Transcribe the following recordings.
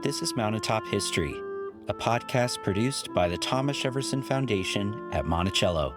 This is Mountaintop History, a podcast produced by the Thomas Jefferson Foundation at Monticello.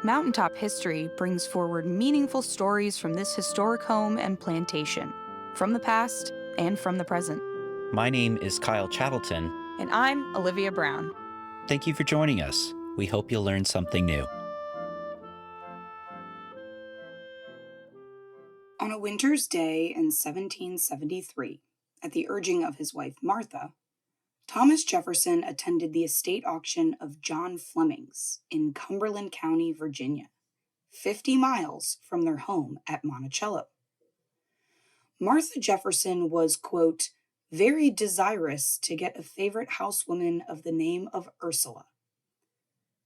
Mountaintop History brings forward meaningful stories from this historic home and plantation, from the past and from the present. My name is Kyle Chattelton. And I'm Olivia Brown. Thank you for joining us. We hope you'll learn something new. On a winter's day in 1773, at the urging of his wife Martha, Thomas Jefferson attended the estate auction of John Fleming's in Cumberland County, Virginia, 50 miles from their home at Monticello. Martha Jefferson was, quote, very desirous to get a favorite housewoman of the name of Ursula.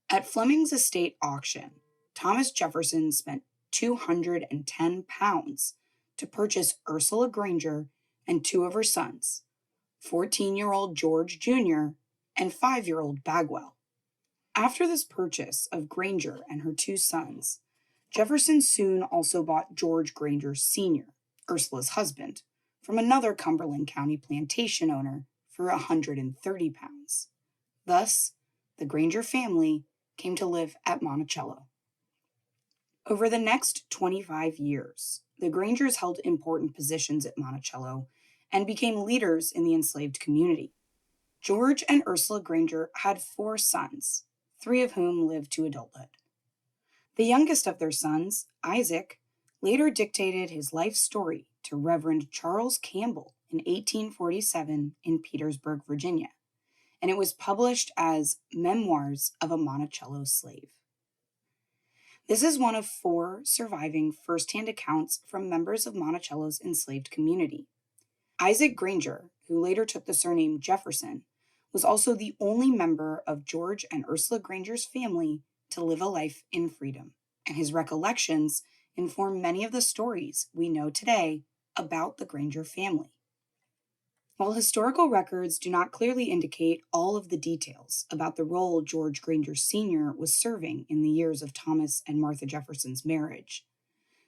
At Fleming's estate auction, Thomas Jefferson spent £210 to purchase Ursula Granger and two of her sons, 14-year-old George Jr. and 5-year-old Bagwell. After this purchase of Granger and her two sons, Jefferson soon also bought George Granger Sr., Ursula's husband, from another Cumberland County plantation owner for £130. Thus, the Granger family came to live at Monticello. Over the next 25 years, the Grangers held important positions at Monticello and became leaders in the enslaved community. George and Ursula Granger had 4 sons, 3 of whom lived to adulthood. The youngest of their sons, Isaac, later dictated his life story to Reverend Charles Campbell in 1847 in Petersburg, Virginia, and it was published as Memoirs of a Monticello Slave. This is one of 4 surviving first-hand accounts from members of Monticello's enslaved community. Isaac Granger, who later took the surname Jefferson, was also the only member of George and Ursula Granger's family to live a life in freedom, and his recollections inform many of the stories we know today about the Granger family. While historical records do not clearly indicate all of the details about the role George Granger Sr. was serving in the years of Thomas and Martha Jefferson's marriage,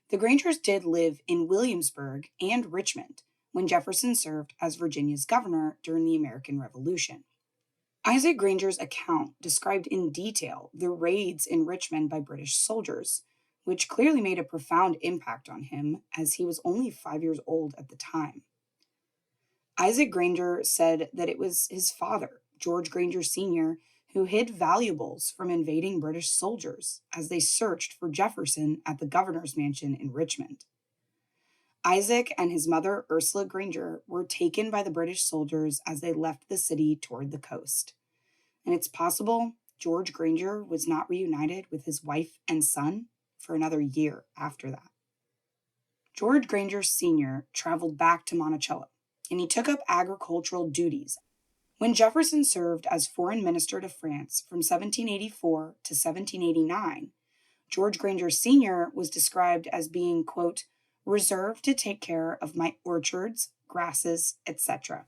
the Grangers did live in Williamsburg and Richmond when Jefferson served as Virginia's governor during the American Revolution. Isaac Granger's account described in detail the raids in Richmond by British soldiers, which clearly made a profound impact on him as he was only 5 years old at the time. Isaac Granger said that it was his father, George Granger Sr., who hid valuables from invading British soldiers as they searched for Jefferson at the governor's mansion in Richmond. Isaac and his mother, Ursula Granger, were taken by the British soldiers as they left the city toward the coast. And it's possible George Granger was not reunited with his wife and son for another year after that. George Granger Sr. traveled back to Monticello, and he took up agricultural duties. When Jefferson served as foreign minister to France from 1784 to 1789, George Granger Sr. was described as being, quote, reserved to take care of my orchards, grasses, etc.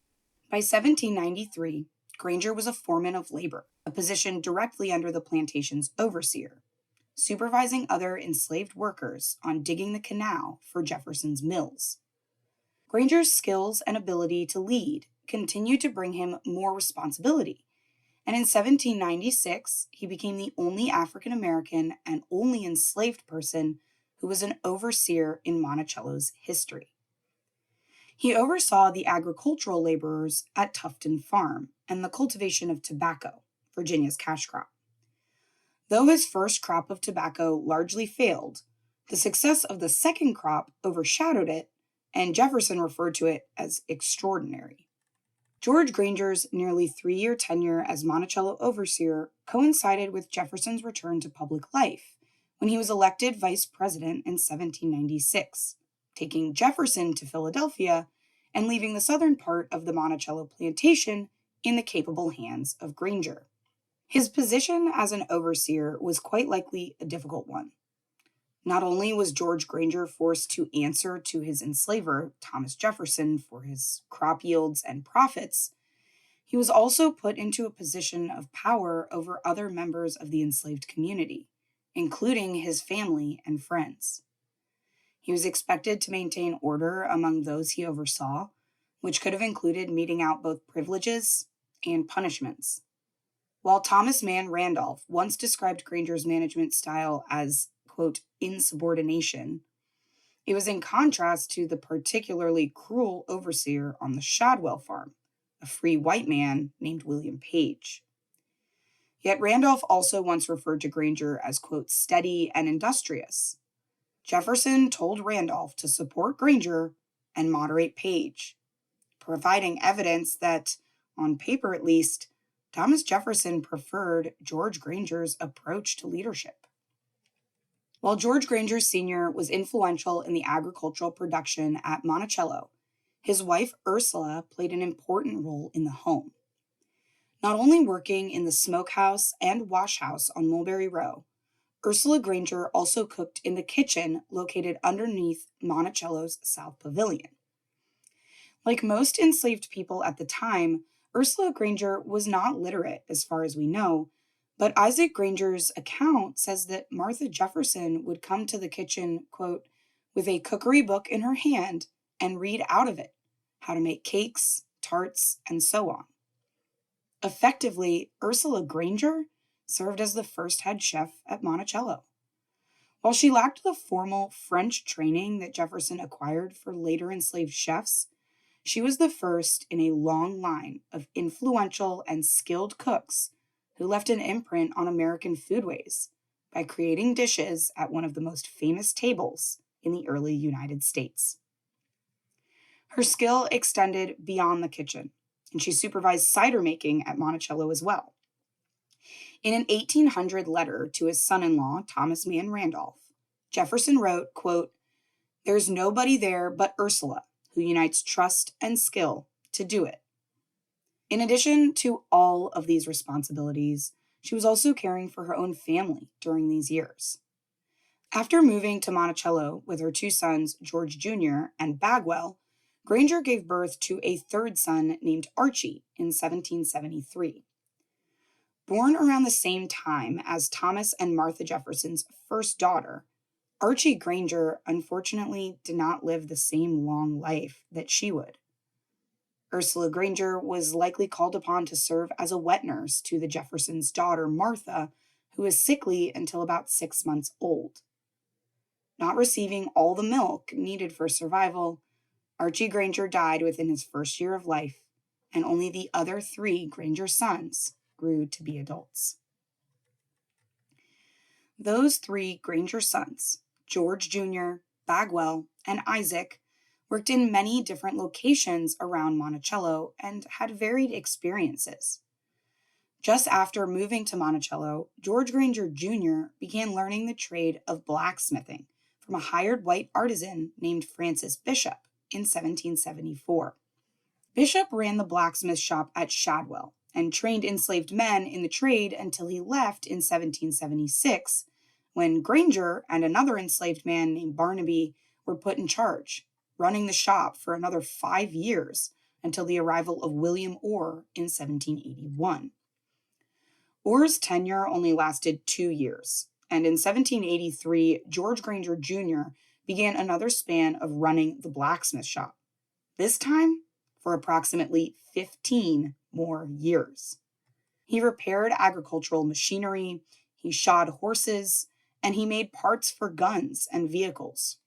By 1793, Granger was a foreman of labor, a position directly under the plantation's overseer, supervising other enslaved workers on digging the canal for Jefferson's mills. Granger's skills and ability to lead continued to bring him more responsibility, and in 1796, he became the only African American and only enslaved person who was an overseer in Monticello's history. He oversaw the agricultural laborers at Tufton Farm and the cultivation of tobacco, Virginia's cash crop. Though his first crop of tobacco largely failed, the success of the second crop overshadowed it, and Jefferson referred to it as extraordinary. George Granger's nearly 3-year tenure as Monticello overseer coincided with Jefferson's return to public life when he was elected vice president in 1796, taking Jefferson to Philadelphia and leaving the southern part of the Monticello plantation in the capable hands of Granger. His position as an overseer was quite likely a difficult one. Not only was George Granger forced to answer to his enslaver, Thomas Jefferson, for his crop yields and profits, he was also put into a position of power over other members of the enslaved community, including his family and friends. He was expected to maintain order among those he oversaw, which could have included meting out both privileges and punishments. While Thomas Mann Randolph once described Granger's management style as, quote, insubordination, it was in contrast to the particularly cruel overseer on the Shadwell farm, a free white man named William Page. Yet Randolph also once referred to Granger as, quote, steady and industrious. Jefferson told Randolph to support Granger and moderate Page, providing evidence that, on paper at least, Thomas Jefferson preferred George Granger's approach to leadership. While George Granger Sr. was influential in the agricultural production at Monticello, his wife Ursula played an important role in the home. Not only working in the smokehouse and washhouse on Mulberry Row, Ursula Granger also cooked in the kitchen located underneath Monticello's South Pavilion. Like most enslaved people at the time, Ursula Granger was not literate as far as we know, but Isaac Granger's account says that Martha Jefferson would come to the kitchen, quote, with a cookery book in her hand and read out of it how to make cakes, tarts, and so on. Effectively, Ursula Granger served as the first head chef at Monticello. While she lacked the formal French training that Jefferson acquired for later enslaved chefs, she was the first in a long line of influential and skilled cooks who left an imprint on American foodways by creating dishes at one of the most famous tables in the early United States. Her skill extended beyond the kitchen, and she supervised cider making at Monticello as well. In an 1800 letter to his son-in-law, Thomas Mann Randolph, Jefferson wrote, quote, "There's nobody there but Ursula who unites trust and skill to do it." In addition to all of these responsibilities, she was also caring for her own family during these years. After moving to Monticello with her two sons, George Jr. and Bagwell, Granger gave birth to a third son named Archie in 1773. Born around the same time as Thomas and Martha Jefferson's first daughter, Archie Granger unfortunately did not live the same long life that she would. Ursula Granger was likely called upon to serve as a wet nurse to the Jeffersons' daughter, Martha, who was sickly until about 6 months old. Not receiving all the milk needed for survival, Archie Granger died within his first year of life, and only the other 3 Granger sons grew to be adults. Those 3 Granger sons, George Jr., Bagwell, and Isaac, worked in many different locations around Monticello and had varied experiences. Just after moving to Monticello, George Granger Jr. began learning the trade of blacksmithing from a hired white artisan named Francis Bishop in 1774. Bishop ran the blacksmith shop at Shadwell and trained enslaved men in the trade until he left in 1776, when Granger and another enslaved man named Barnaby were put in charge, running the shop for another 5 years until the arrival of William Orr in 1781. Orr's tenure only lasted 2 years, and in 1783, George Granger Jr. began another span of running the blacksmith shop, this time for approximately 15 more years. He repaired agricultural machinery, he shod horses, and he made parts for guns and vehicles.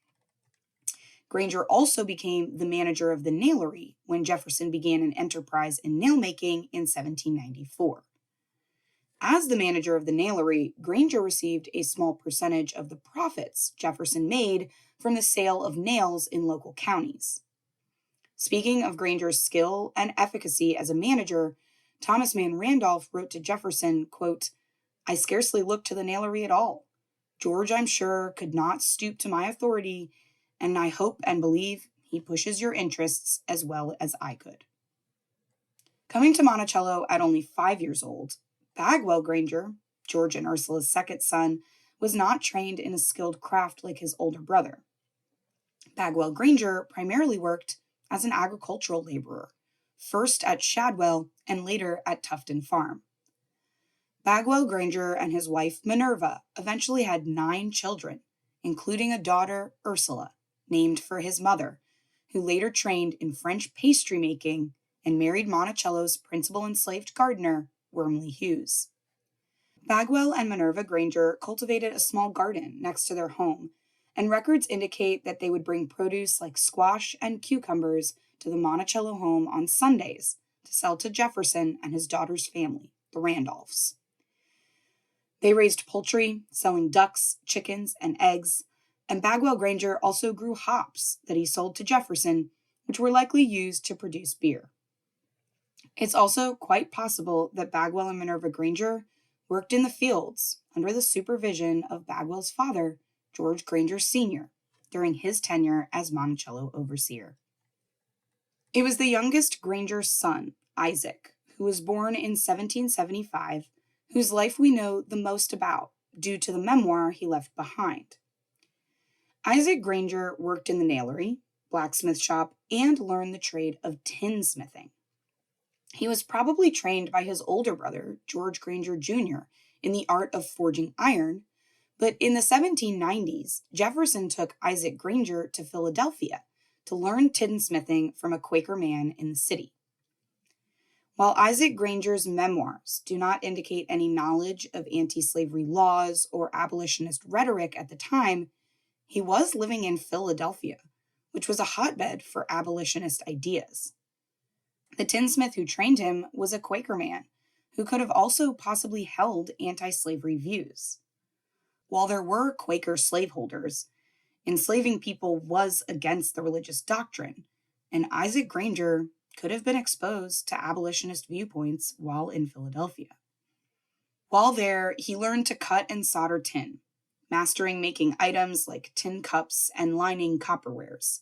Granger also became the manager of the nailery when Jefferson began an enterprise in nail-making in 1794. As the manager of the nailery, Granger received a small percentage of the profits Jefferson made from the sale of nails in local counties. Speaking of Granger's skill and efficacy as a manager, Thomas Mann Randolph wrote to Jefferson, quote, "I scarcely look to the nailery at all. George, I'm sure, could not stoop to my authority, and I hope and believe he pushes your interests as well as I could." Coming to Monticello at only 5 years old, Bagwell Granger, George and Ursula's second son, was not trained in a skilled craft like his older brother. Bagwell Granger primarily worked as an agricultural laborer, first at Shadwell and later at Tufton Farm. Bagwell Granger and his wife Minerva eventually had 9 children, including a daughter, Ursula, named for his mother, who later trained in French pastry making and married Monticello's principal enslaved gardener, Wormley Hughes. Bagwell and Minerva Granger cultivated a small garden next to their home, and records indicate that they would bring produce like squash and cucumbers to the Monticello home on Sundays to sell to Jefferson and his daughter's family, the Randolphs. They raised poultry, selling ducks, chickens, and eggs, and Bagwell Granger also grew hops that he sold to Jefferson, which were likely used to produce beer. It's also quite possible that Bagwell and Minerva Granger worked in the fields under the supervision of Bagwell's father, George Granger Sr., during his tenure as Monticello overseer. It was the youngest Granger's son, Isaac, who was born in 1775, whose life we know the most about due to the memoir he left behind. Isaac Granger worked in the nailery, blacksmith shop, and learned the trade of tinsmithing. He was probably trained by his older brother, George Granger Jr., in the art of forging iron, but in the 1790s, Jefferson took Isaac Granger to Philadelphia to learn tinsmithing from a Quaker man in the city. While Isaac Granger's memoirs do not indicate any knowledge of anti-slavery laws or abolitionist rhetoric at the time, he was living in Philadelphia, which was a hotbed for abolitionist ideas. The tinsmith who trained him was a Quaker man who could have also possibly held anti-slavery views. While there were Quaker slaveholders, enslaving people was against the religious doctrine, and Isaac Granger could have been exposed to abolitionist viewpoints while in Philadelphia. While there, he learned to cut and solder tin, mastering making items like tin cups and lining copperwares.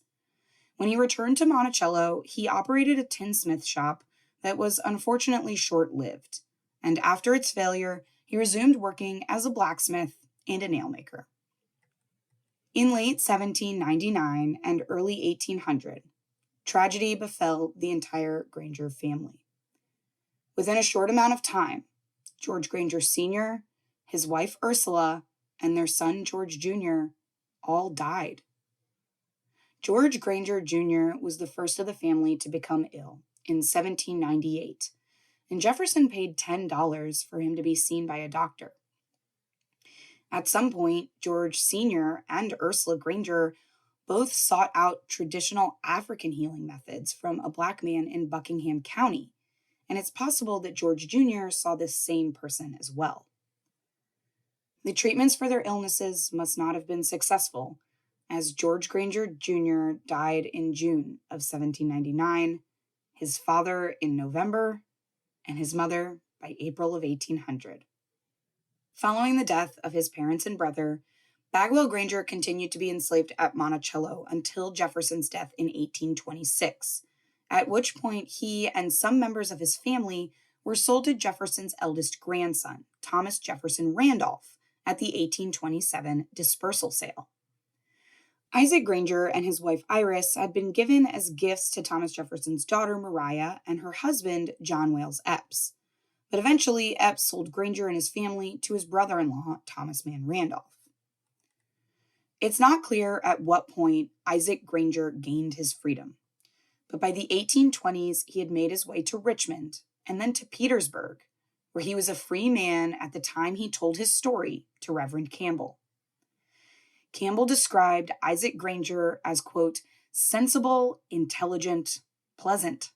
When he returned to Monticello, he operated a tinsmith shop that was unfortunately short-lived, and after its failure, he resumed working as a blacksmith and a nailmaker. In late 1799 and early 1800, tragedy befell the entire Granger family. Within a short amount of time, George Granger Sr., his wife Ursula, and their son George Jr. all died. George Granger Jr. was the first of the family to become ill in 1798, and Jefferson paid $10 for him to be seen by a doctor. At some point, George Sr. and Ursula Granger both sought out traditional African healing methods from a black man in Buckingham County, and it's possible that George Jr. saw this same person as well. The treatments for their illnesses must not have been successful, as George Granger Jr. died in June of 1799, his father in November, and his mother by April of 1800. Following the death of his parents and brother, Bagwell Granger continued to be enslaved at Monticello until Jefferson's death in 1826, at which point he and some members of his family were sold to Jefferson's eldest grandson, Thomas Jefferson Randolph, at the 1827 dispersal sale. Isaac Granger and his wife Iris had been given as gifts to Thomas Jefferson's daughter Maria and her husband John Wales Epps, but eventually Epps sold Granger and his family to his brother-in-law Thomas Mann Randolph. It's not clear at what point Isaac Granger gained his freedom, but by the 1820s he had made his way to Richmond and then to Petersburg, where he was a free man at the time he told his story to Reverend Campbell. Campbell described Isaac Granger as, quote, sensible, intelligent, pleasant.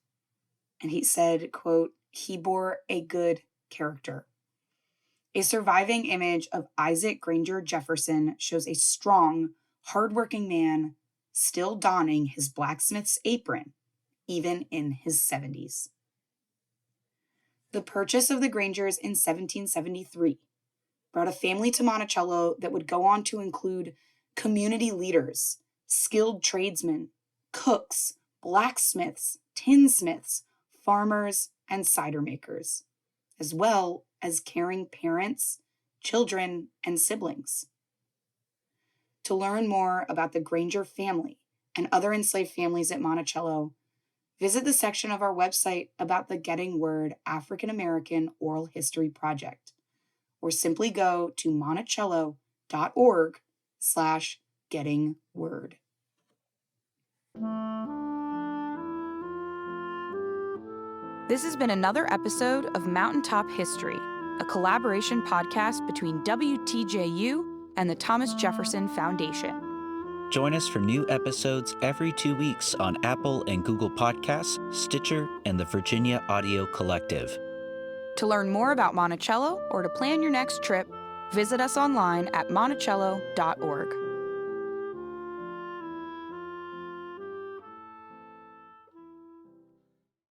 And he said, quote, he bore a good character. A surviving image of Isaac Granger Jefferson shows a strong, hardworking man still donning his blacksmith's apron, even in his 70s. The purchase of the Grangers in 1773 brought a family to Monticello that would go on to include community leaders, skilled tradesmen, cooks, blacksmiths, tinsmiths, farmers, and cider-makers, as well as caring parents, children, and siblings. To learn more about the Granger family and other enslaved families at Monticello, visit the section of our website about the Getting Word African American Oral History Project, or simply go to monticello.org/gettingword. This has been another episode of Mountaintop History, a collaboration podcast between WTJU and the Thomas Jefferson Foundation. Join us for new episodes every 2 weeks on Apple and Google Podcasts, Stitcher, and the Virginia Audio Collective. To learn more about Monticello or to plan your next trip, visit us online at monticello.org.